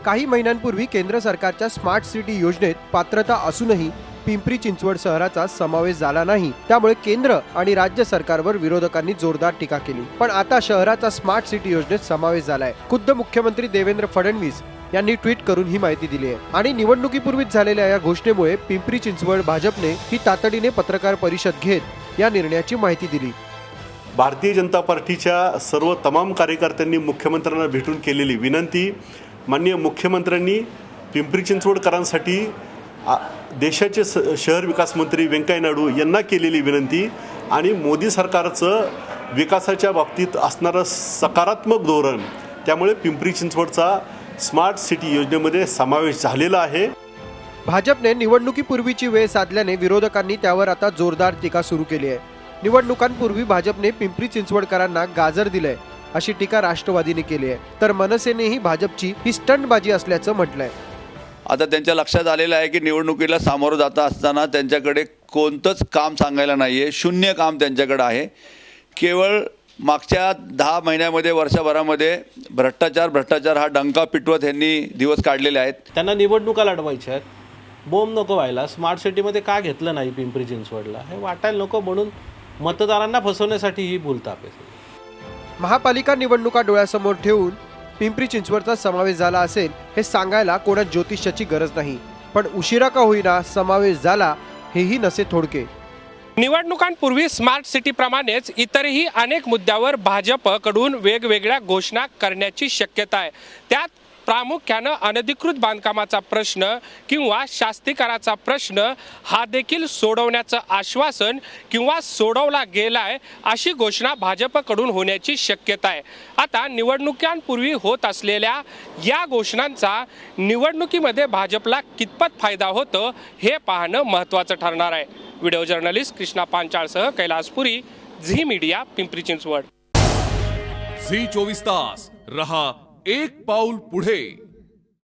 काही महिन्यांपूर्वी केंद्र सरकारच्या स्मार्ट सिटी योजनेत पात्रता असूनही पिंपरी चिंचवड शहराचा समावेश झाला नाही, त्यामुळे केंद्र आणि राज्य सरकारवर विरोधकांनी जोरदार टीका केली। पण आता शहराचा स्मार्ट सिटी योजनेत समावेश झालाय। खुद्द मुख्यमंत्री देवेंद्र फडणवीस यांनी ट्विट करून ही माहिती दिली आहे आणि निवडणुकीपूर्वीच झालेल्या या घोषणेमुळे पिंपरी चिंचवड भाजपने ही तातडीने पत्रकार परिषद घेत या निर्णयाची माहिती दिली। भारतीय जनता पार्टीच्या सर्व तमाम कार्यकर्त्यांनी मुख्यमंत्र्यांना भेटून केलेली विनंती, माननीय मुख्यमंत्र्यांनी पिंपरी चिंचवडकरांसाठी देशाचे शहर विकास मंत्री व्यंकय्या नायडू यांना केलेली विनंती आणि मोदी सरकारचं विकासाच्या बाबतीत असणारं सकारात्मक धोरण, त्यामुळे पिंपरी चिंचवडचा स्मार्ट सिटी योजनेमध्ये समावेश झालेला आहे। भाजपने निवडणुकीपूर्वीची वेळ साधल्याने विरोधकांनी त्यावर आता जोरदार टीका सुरू केली आहे। निवडणुकांपूर्वी भाजपने पिंपरी चिंचवडकरांना गाजर दिलंय अशी टीका राष्ट्रवादीने केली आहे, तर मनसेनेही भाजपची ही स्टंटबाजी असल्याचं म्हटलंय। आता त्यांच्या लक्षात आलेलं आहे की निवडणुकीला सामोरं जाता असताना त्यांच्याकडे कोणतंच काम सांगायला नाहीये, शून्य काम त्यांच्याकडे आहे। केवळ मागच्या 10 महिन्यामध्ये वर्षभरामध्ये भ्रष्टाचार हा डंका पिटवत यांनी दिवस काढलेले आहेत। त्यांना निवडणुका लढवायच्या आहेत, बोंब नको व्हायला। स्मार्ट सिटीमध्ये का घेतलं नाही पिंपरी चिंचवडला हे वाटायला नको, म्हणून मतदारांना फसवण्यासाठी ही बोलताप आहे। महापालिका निवडणुका डोळ्यासमोर ठेवून पिंपरी चिंचवडचा समावेश झाला असेल हे सांगायला कोणा ज्योतिषाची गरज नाही, पण उशिरा का होईना समावेश झाला हेही नसे थोडके। निवडणुकांपूर्वी स्मार्ट सिटी प्रमाणेच इतरही अनेक मुद्द्यावर भाजपकडून वेगवेगळ्या घोषणा करण्याची शक्यता आहे। त्यात प्रामुख्यानं अनधिकृत बांधकामाचा प्रश्न किंवा शास्तीकराचा प्रश्न हा देखील सोडवण्याचं आश्वासन किंवा सोडवला गेलाय अशी घोषणा भाजपकडून होण्याची शक्यता आहे। आता निवडणुकांपूर्वी होत असलेल्या या घोषणांचा निवडणुकीमध्ये भाजपला कितपत फायदा होतो हे पाहणं महत्त्वाचं ठरणार आहे। व्हिडिओ जर्नलिस्ट कृष्णा पांचाळसह Kailaspuri, Zee media, Pimpri Chinchwad. Zee 24 तास रहा एक पाऊल पुढे।